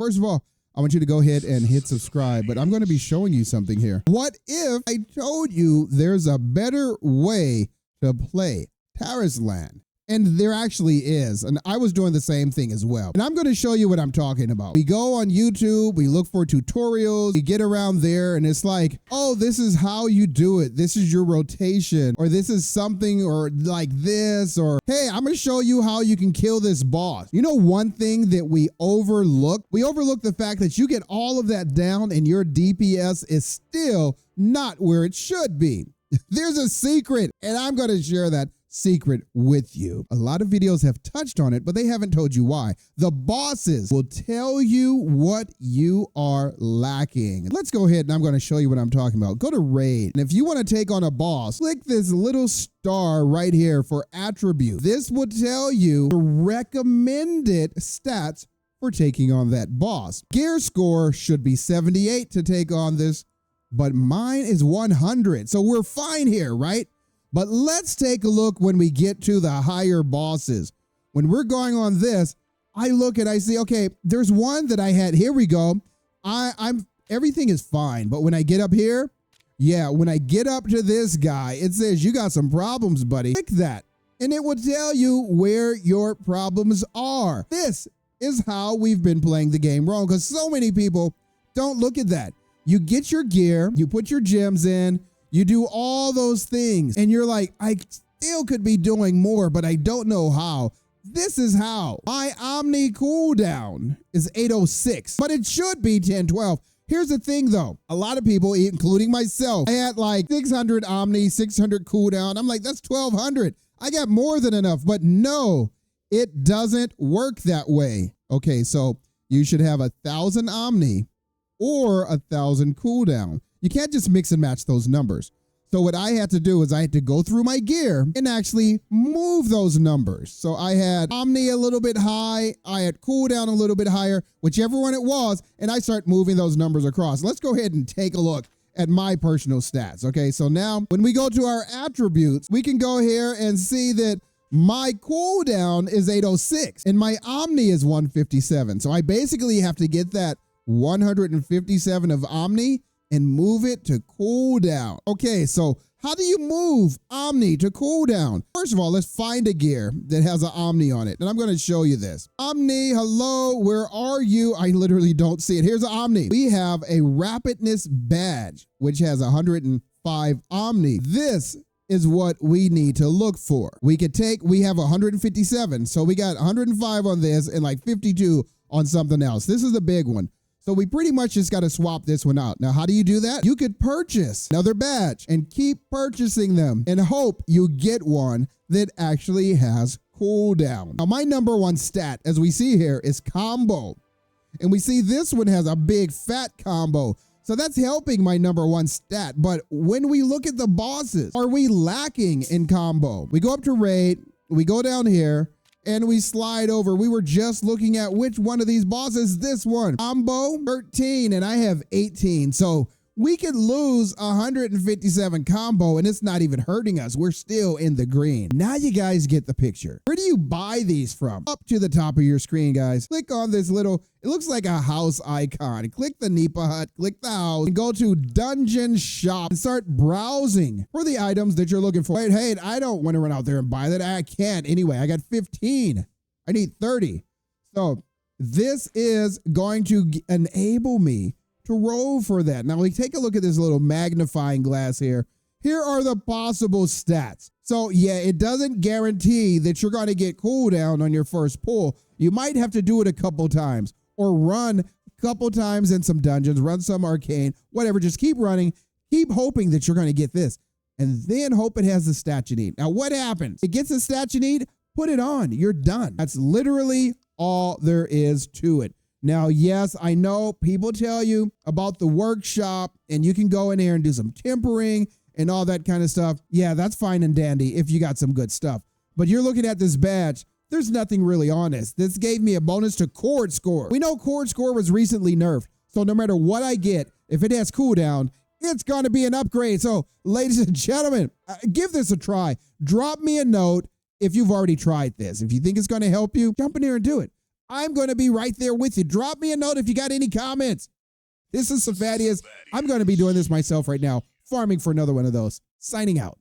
First of all, I want you to go ahead and hit subscribe, but I'm going to be showing you something here. What if I told you there's a better way to play Tarisland? And there actually is. And I was doing the same thing as well. And I'm going to show you what I'm talking about. We go on YouTube, we look for tutorials, we get around there, and it's like, oh, this is how you do it. This is your rotation, or this is something, or like this, or hey, I'm going to show you how you can kill this boss. You know, one thing that we overlook the fact that you get all of that down and your DPS is still not where it should be. There's a secret, and I'm going to share that secret with you. A lot of videos have touched on it, but they haven't told you why. The bosses will tell you what you are lacking. Let's go ahead and I'm going to show you what I'm talking about. Go to raid. And if you want to take on a boss, click this little star right here for attribute. This will tell you the recommended stats for taking on that boss. Gear score should be 78 to take on this, but mine is 100. So we're fine here, right? But let's take a look when we get to the higher bosses. When we're going on this, I look and I see, okay, there's one that I had. Here we go. Everything is fine. But when I get up here, yeah, when I get up to this guy, it says you got some problems, buddy. Click that, and it will tell you where your problems are. This is how we've been playing the game wrong, because so many people don't look at that. You get your gear, you put your gems in, you do all those things, and you're like, I still could be doing more, but I don't know how. This is how. My Omni cooldown is 806, but it should be 1012. Here's the thing though. A lot of people, including myself, I had like 600 Omni, 600 cooldown. I'm like, that's 1200. I got more than enough, but no, it doesn't work that way. Okay, so you should have 1,000 Omni or 1,000 cooldown. You can't just mix and match those numbers. So what I had to do is I had to go through my gear and actually move those numbers. So I had Omni a little bit high, I had cooldown a little bit higher, whichever one it was, and I start moving those numbers across. Let's go ahead and take a look at my personal stats. Okay, so now when we go to our attributes, we can go here and see that my cooldown is 806 and my Omni is 157. So I basically have to get that 157 of Omni and move it to cooldown. Okay, so how do you move Omni to cooldown? First of all, let's find a gear that has an Omni on it, and I'm going to show you this. Omni, hello, where are you? I literally don't see it. Here's an Omni. We have a rapidness badge, which has 105 Omni. This is what we need to look for. We have 157, so we got 105 on this and like 52 on something else. This is the big one. So we pretty much just got to swap this one out. Now, how do you do that? You could purchase another badge and keep purchasing them and hope you get one that actually has cooldown. Now, my number one stat, as we see here, is combo. And we see this one has a big fat combo. So that's helping my number one stat. But when we look at the bosses, are we lacking in combo? We go up to raid, we go down here, and we slide over. We were just looking at which one of these bosses. This one, combo 13, and I have 18. So we could lose 157 combo, and it's not even hurting us. We're still in the green. Now you guys get the picture. Where do you buy these from? Up to the top of your screen, guys. Click on this little, it looks like a house icon. Click the Nipa hut, click the house, and go to Dungeon Shop and start browsing for the items that you're looking for. Wait, hey, I don't want to run out there and buy that. I can't anyway. I got 15. I need 30. So this is going to enable me to roll for that. Now we take a look at this little magnifying glass here. Here are the possible stats. So yeah, it doesn't guarantee that you're going to get cooldown on your first pull. You might have to do it a couple times or run a couple times in some dungeons, run some arcane, whatever. Just keep running, keep hoping that you're going to get this, and then hope it has the stat you need. Now what happens? It gets the stat you need, put it on, you're done. That's literally all there is to it. Now, yes, I know people tell you about the workshop and you can go in there and do some tempering and all that kind of stuff. Yeah, that's fine and dandy if you got some good stuff. But you're looking at this badge, there's nothing really on this. This gave me a bonus to chord score. We know chord score was recently nerfed. So no matter what I get, if it has cooldown, it's going to be an upgrade. So ladies and gentlemen, give this a try. Drop me a note if you've already tried this. If you think it's going to help you, jump in here and do it. I'm going to be right there with you. Drop me a note if you got any comments. This is Safadius. I'm going to be doing this myself right now, farming for another one of those. Signing out.